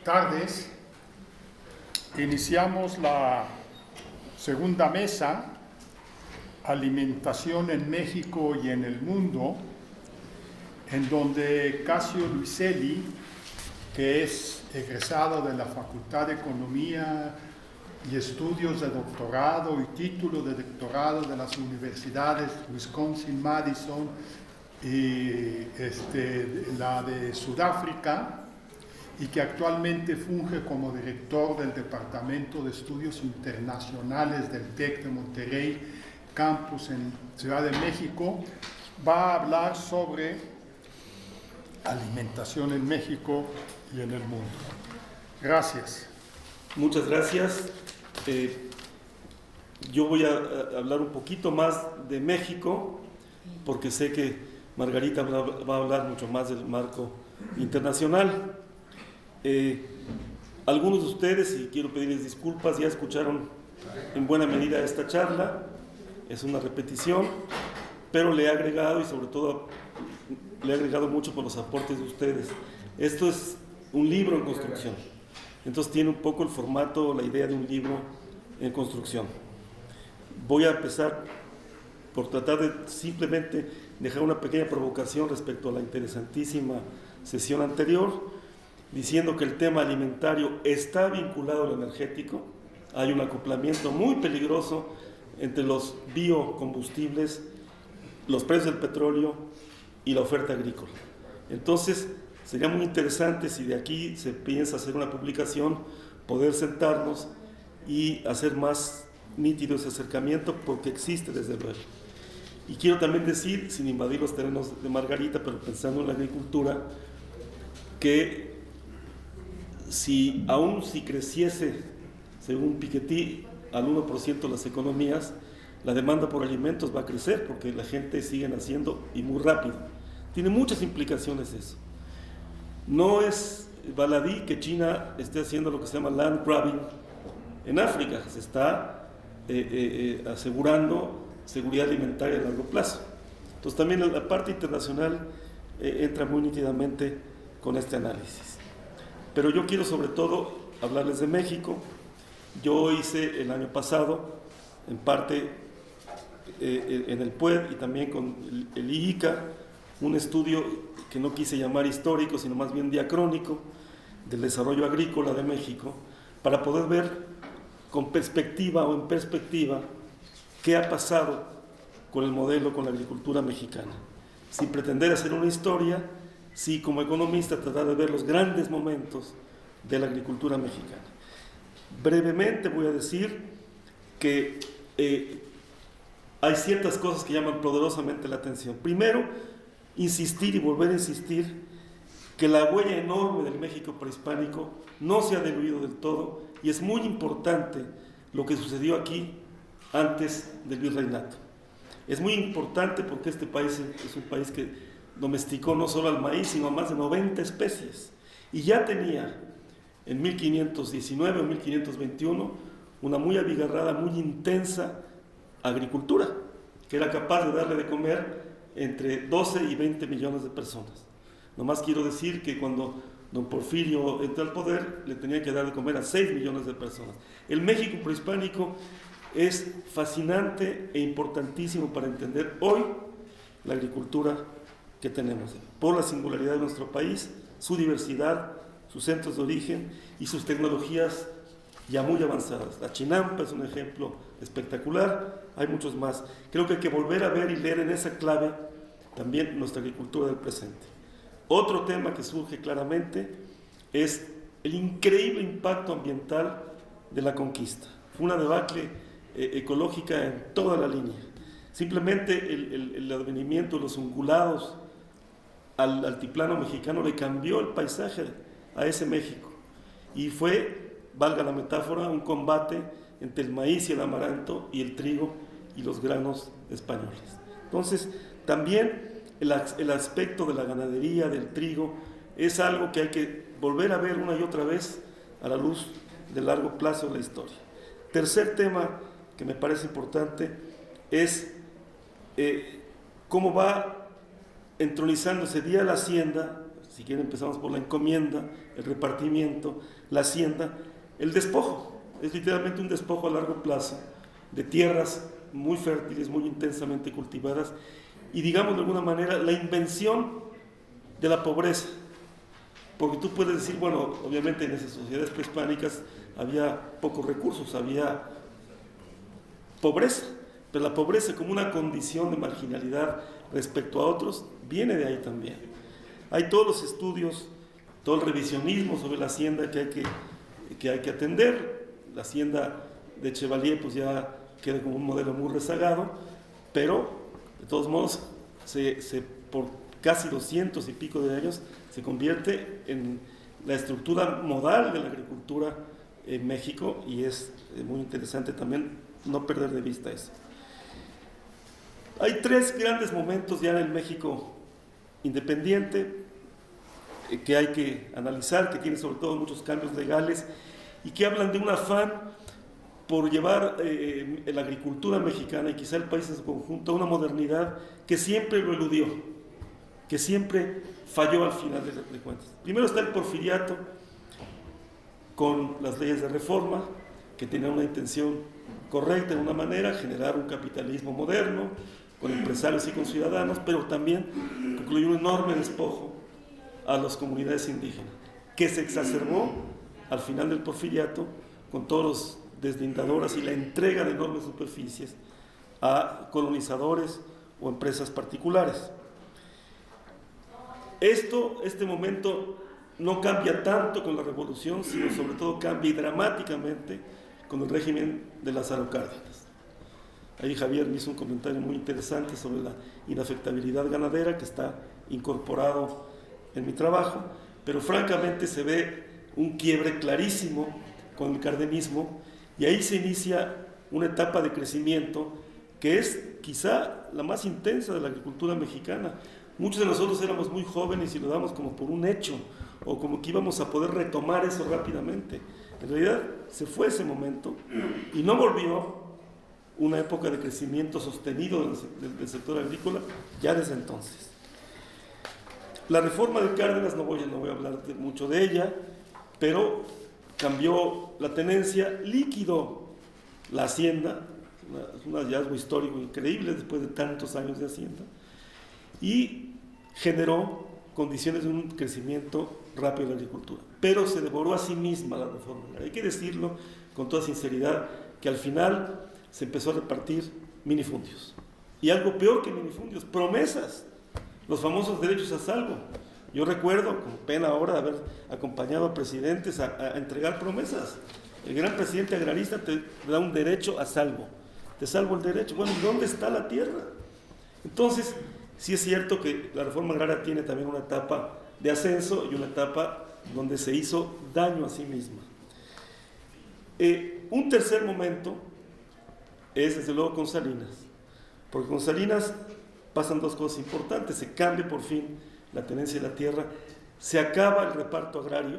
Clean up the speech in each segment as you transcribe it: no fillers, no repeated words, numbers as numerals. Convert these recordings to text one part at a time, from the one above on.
tardes. Iniciamos la segunda mesa, Alimentación en México y en el Mundo, en donde Casio Luiselli, que es egresado de la Facultad de Economía y Estudios de Doctorado y título de doctorado de las universidades Wisconsin-Madison y la de Sudáfrica, y que actualmente funge como director del Departamento de Estudios Internacionales del TEC de Monterrey, campus en Ciudad de México, va a hablar sobre alimentación en México y en el mundo. Gracias. Muchas gracias. Yo voy a hablar un poquito más de México, porque sé que Margarita va a hablar mucho más del marco internacional. Algunos de ustedes, y quiero pedirles disculpas, ya escucharon en buena medida esta charla, es una repetición, pero le he agregado, y sobre todo le he agregado mucho por los aportes de ustedes. Esto es un libro en construcción, entonces tiene un poco el formato, la idea de un libro en construcción. Voy a empezar por tratar de simplemente dejar una pequeña provocación respecto a la interesantísima sesión anterior, diciendo que el tema alimentario está vinculado al energético. Hay un acoplamiento muy peligroso entre los biocombustibles, los precios del petróleo y la oferta agrícola. Entonces, sería muy interesante, si de aquí se piensa hacer una publicación, poder sentarnos y hacer más nítido ese acercamiento, porque existe desde luego. Y quiero también decir, sin invadir los terrenos de Margarita, pero pensando en la agricultura, que aún si creciese, según Piketty, al 1% las economías, la demanda por alimentos va a crecer, porque la gente sigue naciendo y muy rápido. Tiene muchas implicaciones eso. No es baladí que China esté haciendo lo que se llama land grabbing en África, se está asegurando seguridad alimentaria a largo plazo. Entonces también la parte internacional entra muy nítidamente con este análisis. Pero yo quiero sobre todo hablarles de México. Yo hice el año pasado, en parte en el PUED y también con el IICA, un estudio que no quise llamar histórico, sino más bien diacrónico, del desarrollo agrícola de México, para poder ver con perspectiva o en perspectiva qué ha pasado con el modelo, con la agricultura mexicana. Sin pretender hacer una historia, sí, como economista, tratar de ver los grandes momentos de la agricultura mexicana. Brevemente voy a decir que hay ciertas cosas que llaman poderosamente la atención. Primero, insistir y volver a insistir que la huella enorme del México prehispánico no se ha diluido del todo, y es muy importante lo que sucedió aquí antes del virreinato. Es muy importante porque este país es un país que domesticó no solo al maíz, sino a más de 90 especies, y ya tenía en 1519 o 1521 una muy abigarrada, muy intensa agricultura, que era capaz de darle de comer entre 12 y 20 millones de personas. Nomás quiero decir que cuando don Porfirio entró al poder, le tenía que dar de comer a 6 millones de personas. El México prehispánico es fascinante e importantísimo para entender hoy la agricultura que tenemos, por la singularidad de nuestro país, su diversidad, sus centros de origen y sus tecnologías ya muy avanzadas. La chinampa es un ejemplo espectacular, hay muchos más. Creo que hay que volver a ver y leer en esa clave también nuestra agricultura del presente. Otro tema que surge claramente es el increíble impacto ambiental de la conquista. Fue una debacle ecológica en toda la línea. Simplemente el advenimiento de los ungulados al altiplano mexicano le cambió el paisaje a ese México, y fue, valga la metáfora, un combate entre el maíz y el amaranto y el trigo y los granos españoles. Entonces, también el aspecto de la ganadería, del trigo, es algo que hay que volver a ver una y otra vez a la luz del largo plazo de la historia. Tercer tema que me parece importante es cómo va entronizándose día la hacienda, Si quieren empezamos por la encomienda, el repartimiento, la hacienda, el despojo. Es literalmente un despojo a largo plazo de tierras muy fértiles, muy intensamente cultivadas y, digamos de alguna manera, la invención de la pobreza. Porque tú puedes decir, bueno, obviamente en esas sociedades prehispánicas había pocos recursos, había pobreza, pero la pobreza como una condición de marginalidad respecto a otros viene de ahí también. Hay todos los estudios, todo el revisionismo sobre la hacienda que hay que atender. La hacienda de Chevalier pues ya queda como un modelo muy rezagado, pero de todos modos por casi 200 y pico de años se convierte en la estructura modal de la agricultura en México, y es muy interesante también no perder de vista eso. Hay tres grandes momentos ya en el México independiente que hay que analizar, que tienen sobre todo muchos cambios legales y que hablan de un afán por llevar la agricultura mexicana y quizá el país en su conjunto a una modernidad que siempre lo eludió, que siempre falló al final de cuentas. Primero está el porfiriato, con las leyes de reforma, que tenían una intención correcta en una manera, generar un capitalismo moderno, con empresarios y con ciudadanos, pero también concluyó un enorme despojo a las comunidades indígenas, que se exacerbó al final del porfiriato con todos los deslindadoras y la entrega de enormes superficies a colonizadores o empresas particulares. Este momento no cambia tanto con la revolución, sino sobre todo cambia dramáticamente con el régimen de Lázaro Cárdenas. Ahí Javier me hizo un comentario muy interesante sobre la inafectabilidad ganadera que está incorporado en mi trabajo, pero francamente se ve un quiebre clarísimo con el cardenismo, y ahí se inicia una etapa de crecimiento que es quizá la más intensa de la agricultura mexicana. Muchos de nosotros éramos muy jóvenes y lo damos como por un hecho, o como que íbamos a poder retomar eso rápidamente. En realidad se fue ese momento y no volvió una época de crecimiento sostenido del sector agrícola ya desde entonces. La reforma de Cárdenas, no voy a hablar mucho de ella, pero cambió la tenencia, liquidó la hacienda, es un hallazgo histórico increíble después de tantos años de hacienda, y generó condiciones de un crecimiento rápido de la agricultura. Pero se devoró a sí misma la reforma. Hay que decirlo con toda sinceridad, que al final se empezó a repartir minifundios. Y algo peor que minifundios, promesas, los famosos derechos a salvo. Yo recuerdo, con pena ahora, de haber acompañado a presidentes a entregar promesas. El gran presidente agrarista te da un derecho a salvo. Te salvo el derecho. Bueno, ¿dónde está la tierra? Entonces, sí es cierto que la reforma agraria tiene también una etapa de ascenso y una etapa donde se hizo daño a sí misma. Un tercer momento es desde luego con Salinas, porque con Salinas pasan dos cosas importantes: se cambia por fin la tenencia de la tierra, se acaba el reparto agrario.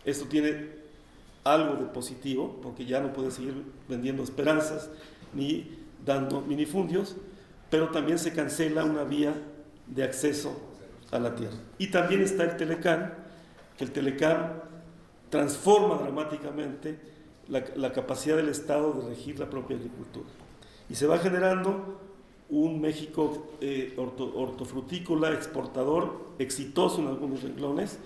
Esto tiene algo de positivo, porque ya no puede seguir vendiendo esperanzas ni dando minifundios, pero también se cancela una vía de acceso a la tierra. Y también está el Telecán, que el Telecán transforma dramáticamente la capacidad del Estado de regir la propia agricultura. Y se va generando un México hortofrutícola, exportador, exitoso en algunos renglones,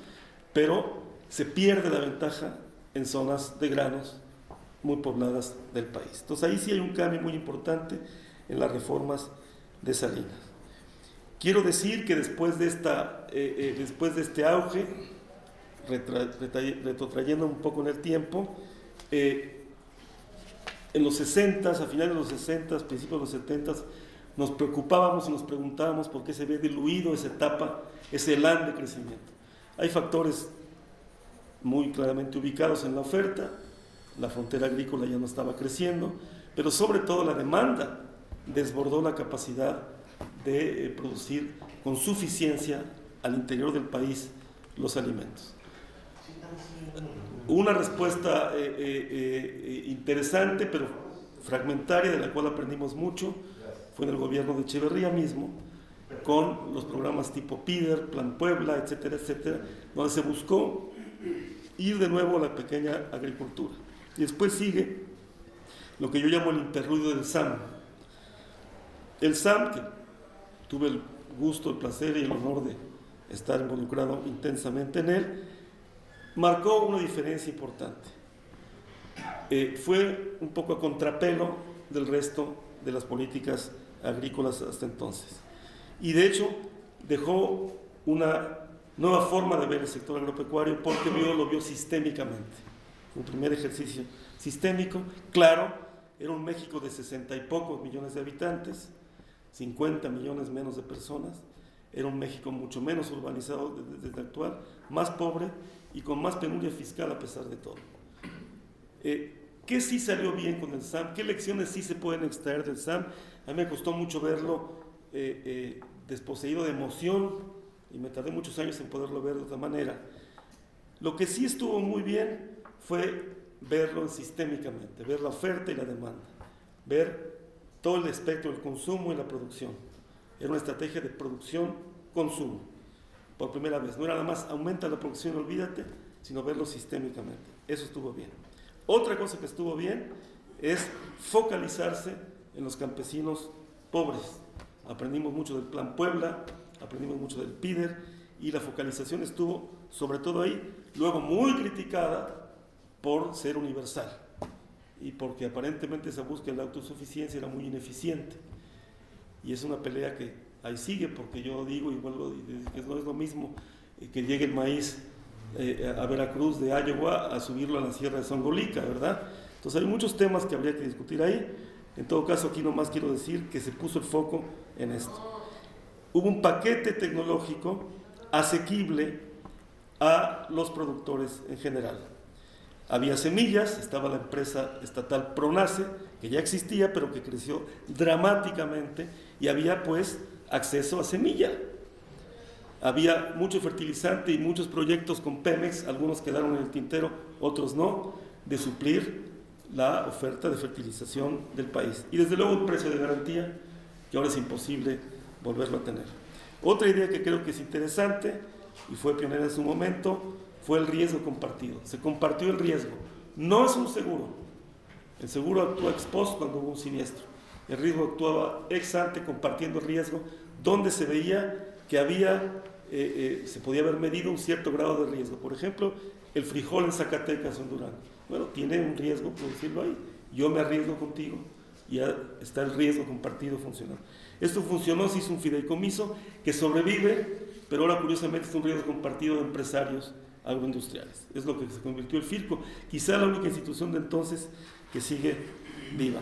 pero se pierde la ventaja en zonas de granos muy pobladas del país. Entonces ahí sí hay un cambio muy importante en las reformas de Salinas. Quiero decir que después de este auge, retrotrayendo un poco en el tiempo, en los 60, a finales de los 60, principios de los 70, nos preocupábamos y nos preguntábamos por qué se había diluido esa etapa, ese elan de crecimiento. Hay factores muy claramente ubicados en la oferta, la frontera agrícola ya no estaba creciendo, pero sobre todo la demanda desbordó la capacidad de producir con suficiencia al interior del país los alimentos. Una respuesta interesante, pero fragmentaria, de la cual aprendimos mucho, fue en el gobierno de Echeverría mismo, con los programas tipo PIDER, Plan Puebla, etcétera, etcétera, donde se buscó ir de nuevo a la pequeña agricultura. Y después sigue lo que yo llamo el interludio del SAM. El SAM, que tuve el gusto, el placer y el honor de estar involucrado intensamente en él, marcó una diferencia importante. Fue un poco a contrapelo del resto de las políticas agrícolas hasta entonces. Y de hecho dejó una nueva forma de ver el sector agropecuario porque lo vio sistémicamente. Un primer ejercicio sistémico, claro, era un México de 60 y pocos millones de habitantes, 50 millones menos de personas, era un México mucho menos urbanizado desde el actual, más pobre y con más penuria fiscal a pesar de todo. ¿Qué sí salió bien con el SAM? ¿Qué lecciones sí se pueden extraer del SAM? A mí me costó mucho verlo desposeído de emoción y me tardé muchos años en poderlo ver de otra manera. Lo que sí estuvo muy bien fue verlo sistémicamente, ver la oferta y la demanda, ver todo el espectro del consumo y la producción. Era una estrategia de producción-consumo, por primera vez. No era nada más aumenta la producción, olvídate, sino verlo sistémicamente. Eso estuvo bien. Otra cosa que estuvo bien es focalizarse en los campesinos pobres. Aprendimos mucho del Plan Puebla, aprendimos mucho del PIDER, y la focalización estuvo sobre todo ahí, luego muy criticada por ser universal y porque aparentemente esa búsqueda de la autosuficiencia era muy ineficiente. Y es una pelea que ahí sigue, porque yo digo y vuelvo a decir que no es lo mismo que llegue el maíz a Veracruz de Iowa a subirlo a la Sierra de Songolica, ¿verdad? Entonces hay muchos temas que habría que discutir ahí. En todo caso, aquí nomás quiero decir que se puso el foco en esto. Hubo un paquete tecnológico asequible a los productores en general. Había semillas, estaba la empresa estatal Pronace, que ya existía, pero que creció dramáticamente, y había pues acceso a semilla. Había mucho fertilizante y muchos proyectos con Pemex, algunos quedaron en el tintero, otros no, de suplir la oferta de fertilización del país. Y desde luego un precio de garantía, que ahora es imposible volverlo a tener. Otra idea que creo que es interesante, y fue pionera en su momento, fue el riesgo compartido. Se compartió el riesgo. No es un seguro. El seguro actúa ex post cuando hubo un siniestro. El riesgo actuaba ex ante, compartiendo el riesgo, donde se veía que había, se podía haber medido un cierto grado de riesgo. Por ejemplo, el frijol en Zacatecas o en Durango. Bueno, tiene un riesgo producirlo ahí. Yo me arriesgo contigo y ya está el riesgo compartido funcionando. Esto funcionó, se hizo un fideicomiso que sobrevive, pero ahora curiosamente es un riesgo compartido de empresarios agroindustriales. Es lo que se convirtió el FIRCO, quizá la única institución de entonces que sigue viva.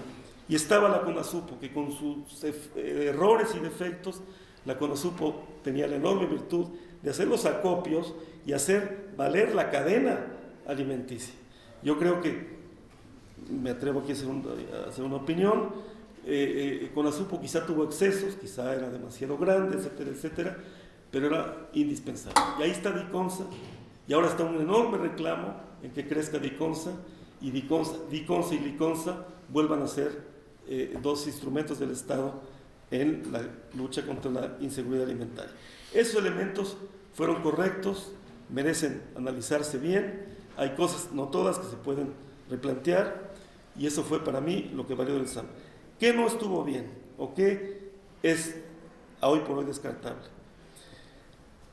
Y estaba la CONASUPO, que con sus errores y defectos, la CONASUPO tenía la enorme virtud de hacer los acopios y hacer valer la cadena alimenticia. Yo creo que, me atrevo aquí a hacer una opinión, CONASUPO quizá tuvo excesos, quizá era demasiado grande, etcétera, etcétera, pero era indispensable. Y ahí está Diconsa, y ahora está un enorme reclamo en que crezca Diconsa, y Diconsa y Liconsa vuelvan a ser dos instrumentos del Estado en la lucha contra la inseguridad alimentaria. Esos elementos fueron correctos, merecen analizarse bien, hay cosas, no todas, que se pueden replantear, y eso fue para mí lo que valió del SAM. ¿Qué no estuvo bien o qué es a hoy por hoy descartable?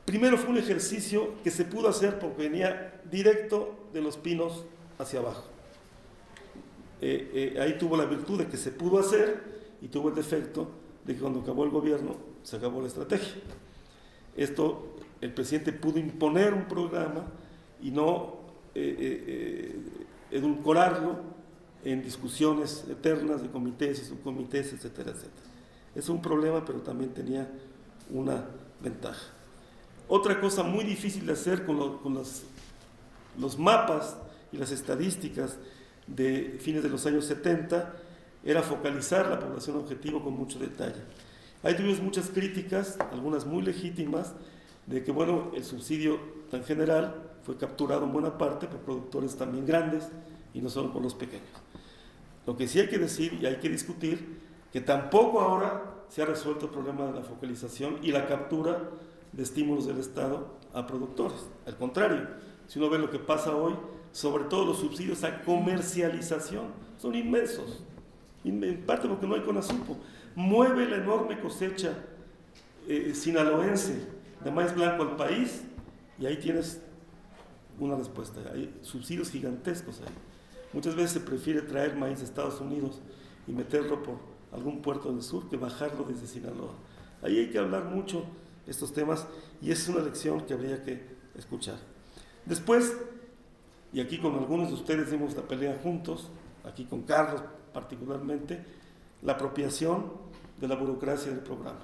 Primero, fue un ejercicio que se pudo hacer porque venía directo de Los Pinos hacia abajo. Ahí tuvo la virtud de que se pudo hacer y tuvo el defecto de que cuando acabó el gobierno se acabó la estrategia. Esto, el presidente pudo imponer un programa y no edulcorarlo en discusiones eternas de comités y subcomités, etcétera, etcétera. Es un problema, pero también tenía una ventaja. Otra cosa muy difícil de hacer con los mapas y las estadísticas de fines de los años 70 era focalizar la población objetivo con mucho detalle. Ahí tuvimos muchas críticas, algunas muy legítimas, de que bueno, el subsidio tan general fue capturado en buena parte por productores también grandes y no solo por los pequeños. Lo que sí hay que decir y hay que discutir que tampoco ahora se ha resuelto el problema de la focalización y la captura de estímulos del Estado a productores. Al contrario, si uno ve lo que pasa hoy, sobre todo los subsidios a comercialización, son inmensos, en parte porque no hay CONASUPO. Mueve la enorme cosecha sinaloense de maíz blanco al país y ahí tienes una respuesta. Hay subsidios gigantescos ahí. Muchas veces se prefiere traer maíz de Estados Unidos y meterlo por algún puerto del sur que bajarlo desde Sinaloa. Ahí hay que hablar mucho estos temas y es una lección que habría que escuchar. Después, y aquí con algunos de ustedes dimos la pelea juntos, aquí con Carlos particularmente, la apropiación de la burocracia del programa.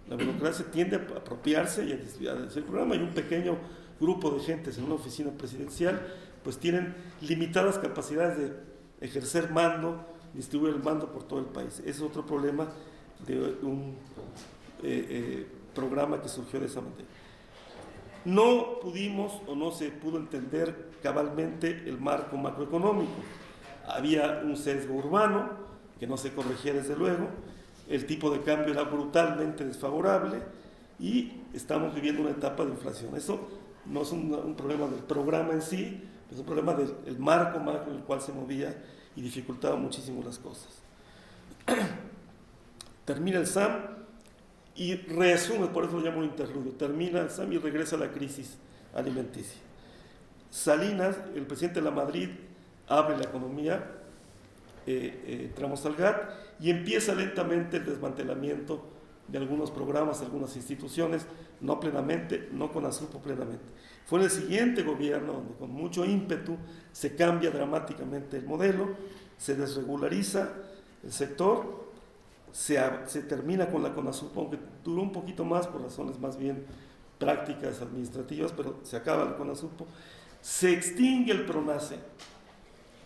La burocracia tiende a apropiarse y a desviar el programa, y un pequeño grupo de gentes en una oficina presidencial pues tienen limitadas capacidades de ejercer mando, distribuir el mando por todo el país. Ese es otro problema de un programa que surgió de esa manera. No pudimos o no se pudo entender cabalmente el marco macroeconómico. Había un sesgo urbano que no se corregía desde luego, el tipo de cambio era brutalmente desfavorable y estamos viviendo una etapa de inflación. Eso no es un problema del programa en sí, es un problema del marco macro en el cual se movía y dificultaba muchísimo las cosas. Termina el SAM y resume, por eso lo llamo un interludio, termina el SAM y regresa a la crisis alimenticia. Salinas, el presidente de la Madrid, abre la economía, entramos al GATT y empieza lentamente el desmantelamiento de algunos programas, algunas instituciones, no plenamente, no CONASUPO plenamente. Fue en el siguiente gobierno donde con mucho ímpetu se cambia dramáticamente el modelo, se desregulariza el sector, se termina con la CONASUPO, aunque duró un poquito más por razones más bien prácticas, administrativas, pero se acaba la CONASUPO, se extingue el PRONACE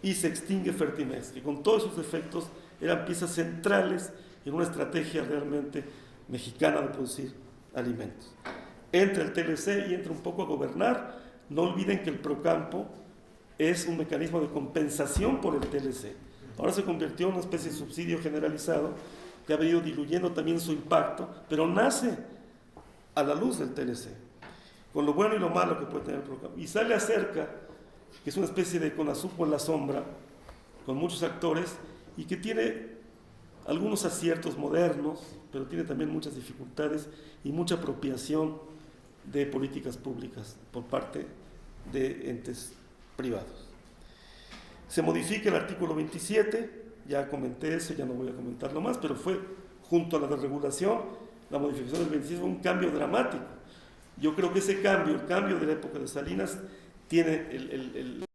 y se extingue Fertimex, que con todos sus efectos eran piezas centrales en una estrategia realmente mexicana de producir alimentos. Entra el TLC y entra un poco a gobernar. No olviden que el Procampo es un mecanismo de compensación por el TLC. Ahora se convirtió en una especie de subsidio generalizado que ha venido diluyendo también su impacto, pero nace a la luz del TLC, con lo bueno y lo malo que puede tener el Procampo. Y sale acerca, que es una especie de CONASUPO en la sombra, con muchos actores, y que tiene algunos aciertos modernos, pero tiene también muchas dificultades y mucha apropiación de políticas públicas por parte de entes privados. Se modifica el artículo 27, ya comenté eso, ya no voy a comentarlo más, pero fue junto a la desregulación, la modificación del 27 fue un cambio dramático. Yo creo que ese cambio, el cambio de la época de Salinas, tiene